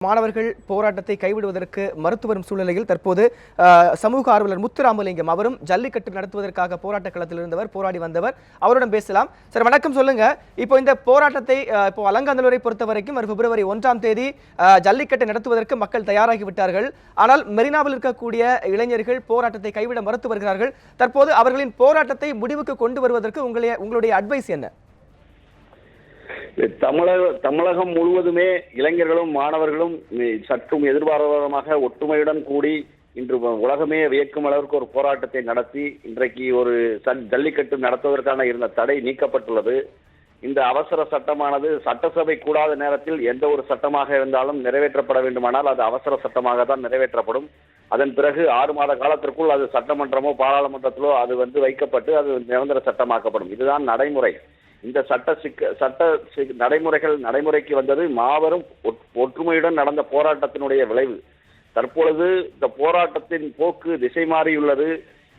மாணவர்கள் போராட்டத்தை கைவிடுவதற்கு மறுத்து வரும் சூழ்நிலையில் தற்போது சமூக ஆர்வலர் முத்துராமலிங்கம் அவரும் ஜல்லிக்கட்டு நடத்துவதற்காக போராட்ட களத்தில் இருந்தவர், போராடி வந்தவர். அவருடன் பேசலாம். சார் வணக்கம், சொல்லுங்க. இப்போ இந்த போராட்டத்தை இப்போ அலங்காநல்லூரை பொறுத்த வரைக்கும் பிப்ரவரி 1ஆம் தேதி ஜல்லிக்கட்டு நடத்துவதற்கு மக்கள் தயாராகி விட்டார்கள். ஆனால் மெரினாவில் இருக்கக்கூடிய இளைஞர்கள் போராட்டத்தை கைவிட மறுத்து வருகிறார்கள். தற்போது அவர்களின் போராட்டத்தை முடிவுக்கு கொண்டு வருவதற்கு உங்களுடைய அட்வைஸ் என்ன? தமிழகம் முழுவதுமே இளைஞர்களும் மாணவர்களும் சற்றும் எதிர்பாராதமாக ஒற்றுமையுடன் கூடி இன்று உலகமே வியக்கும் அளவிற்கு ஒரு போராட்டத்தை நடத்தி இன்றைக்கு ஒரு ஜல்லிக்கட்டு நடத்துவதற்கான இருந்த தடை நீக்கப்பட்டுள்ளது. இந்த அவசர சட்டமானது சட்டசபை கூடாத நேரத்தில் எந்த ஒரு சட்டமாக இருந்தாலும் நிறைவேற்றப்பட வேண்டுமானால் அது அவசர சட்டமாக தான் நிறைவேற்றப்படும். அதன் பிறகு 6 மாத காலத்திற்குள் அது சட்டமன்றமோ பாராளுமன்றத்திலோ அது வைக்கப்பட்டு அது நிரந்தர சட்டமாக்கப்படும். இதுதான் நடைமுறை. இந்த நடைமுறைக்கு வந்தது மாபெரும் ஒற்றுமையுடன் நடந்த போராட்டத்தினுடைய விளைவு. தற்பொழுது இந்த போராட்டத்தின் போக்கு திசை மாறியுள்ளது.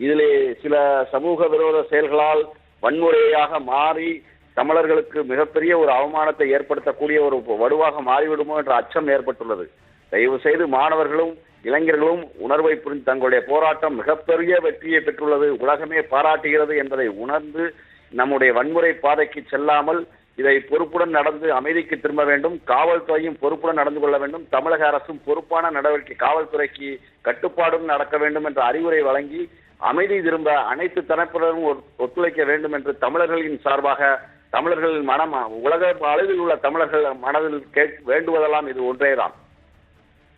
இதிலே சில சமூக விரோத செயல்களால் வன்முறையாக மாறி தமிழர்களுக்கு மிகப்பெரிய ஒரு அவமானத்தை ஏற்படுத்தக்கூடிய ஒரு வடுவாக மாறிவிடுமோ என்ற அச்சம் ஏற்பட்டுள்ளது. தயவு செய்து மாணவர்களும் இளைஞர்களும் உணர்வை புரிந்து தங்களுடைய போராட்டம் மிகப்பெரிய வெற்றியை பெற்றுள்ளது, உலகமே பாராட்டுகிறது என்பதை உணர்ந்து நம்முடைய வன்முறை பாதைக்கு செல்லாமல் இதை பொறுப்புடன் நடந்து அமைதிக்கு திரும்ப வேண்டும். காவல்துறையும் பொறுப்புடன் நடந்து கொள்ள வேண்டும். தமிழக அரசும் பொறுப்பான நடவடிக்கை, காவல்துறைக்கு கட்டுப்பாடும் நடக்க வேண்டும் என்ற அறிவுரை வழங்கி அமைதி திரும்ப அனைத்து தரப்பினரும் ஒத்துழைக்க வேண்டும் என்று தமிழர்களின் சார்பாக தமிழர்களின் உலக அளவில் உள்ள தமிழர்கள் மனதில் வேண்டுவதெல்லாம் இது ஒன்றேதான்.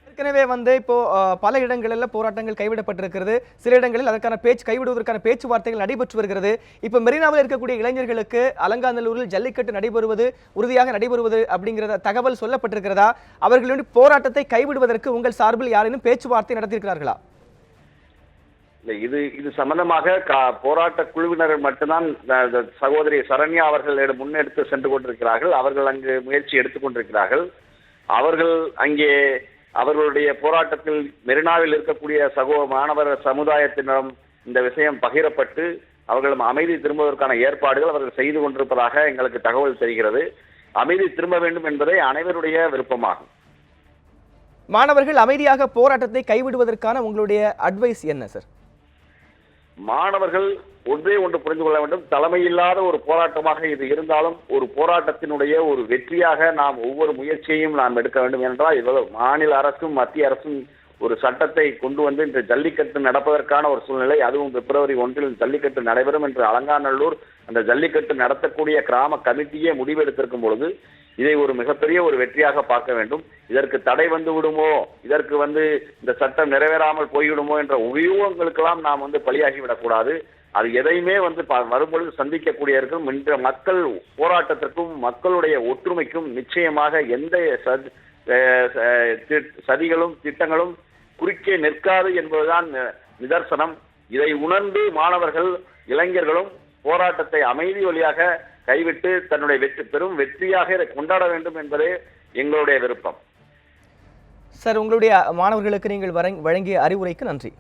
ஏற்கனவே இப்போ பல இடங்களில் போராட்டங்கள் கைவிடப்பட்டிருக்கிறது. சில இடங்களில் அதற்கான கைவிடுவதற்கான பேச்சுவார்த்தைகள் நடைபெற்று வருகிறது. இப்போ மெரினாவில் இருக்கக்கூடிய இளைஞர்களுக்கு அலங்காநல்லூரில் ஜல்லிக்கட்டு உறுதியாக நடைபெறுவது அப்படிங்கிற தகவல் சொல்லப்பட்டிருக்கிறதா? அவர்களுடைய போராட்டத்தை கைவிடுவதற்கு உங்கள் சார்பில் யாரேனும் பேச்சுவார்த்தை நடத்தியிருக்கிறார்களா? இது சம்பந்தமாக போராட்ட குழுவினர் மட்டும்தான் சகோதரி சரண்யா அவர்கள் முன்னெடுத்து சென்று கொண்டிருக்கிறார்கள். அவர்கள் அங்கு முயற்சி எடுத்துக்கொண்டிருக்கிறார்கள். அவர்கள் அங்கே அவர்களுடைய போராட்டத்தில் மெரினாவில் இருக்கக்கூடிய மாணவர் சமுதாயத்தினரும் இந்த விஷயம் பகிரப்பட்டு அவர்களும் அமைதி திரும்புவதற்கான ஏற்பாடுகள் அவர்கள் செய்து கொண்டிருப்பதாக எங்களுக்கு தகவல் தெரிகிறது. அமைதி திரும்ப வேண்டும் என்பதே அனைவருடைய விருப்பமாகும். மாணவர்கள் அமைதியாக போராட்டத்தை கைவிடுவதற்கான உங்களுடைய அட்வைஸ் என்ன சார்? மாணவர்கள் ஒன்று புரிந்து கொள்ள வேண்டும். தலைமையில்லாத ஒரு போராட்டமாக இது இருந்தாலும் ஒரு போராட்டத்தினுடைய ஒரு வெற்றியாக நாம் ஒவ்வொரு முயற்சியையும் நாம் எடுக்க வேண்டும். என்றால் மாநில அரசும் மத்திய அரசும் ஒரு சட்டத்தை கொண்டு வந்து இந்த ஜல்லிக்கட்டு நடப்பதற்கான ஒரு சூழ்நிலை, அதுவும் பிப்ரவரி 1 ஜல்லிக்கட்டு நடைபெறும் என்று அலங்காநல்லூர் அந்த ஜல்லிக்கட்டு நடத்தக்கூடிய கிராம கமிட்டியே முடிவெடுத்திருக்கும் பொழுது இதை ஒரு மிகப்பெரிய ஒரு வெற்றியாக பார்க்க வேண்டும். இதற்கு தடை வந்து விடுமோ, இதற்கு இந்த சட்டம் நிறைவேறாமல் போய்விடுமோ என்ற உபயோகங்களுக்கெல்லாம் நாம் பலியாகிவிடக்கூடாது. அது எதையுமே வரும்பொழுது சந்திக்கக்கூடிய இருக்கும். இன்ற மக்கள் போராட்டத்திற்கும் மக்களுடைய ஒற்றுமைக்கும் நிச்சயமாக எந்த சதிகளும் திட்டங்களும் குறுக்கே நிற்காது என்பதுதான் நிதர்சனம். இதை உணர்ந்து மாணவர்கள் இளைஞர்களும் போராட்டத்தை அமைதி வழியாக கைவிட்டு தன்னுடைய பெரும் வெற்றியாக இதை கொண்டாட வேண்டும் என்பதே எங்களுடைய விருப்பம். சார், உங்களுடைய மாணவர்களுக்கு நீங்கள் வழங்கிய அறிவுரைக்கு நன்றி.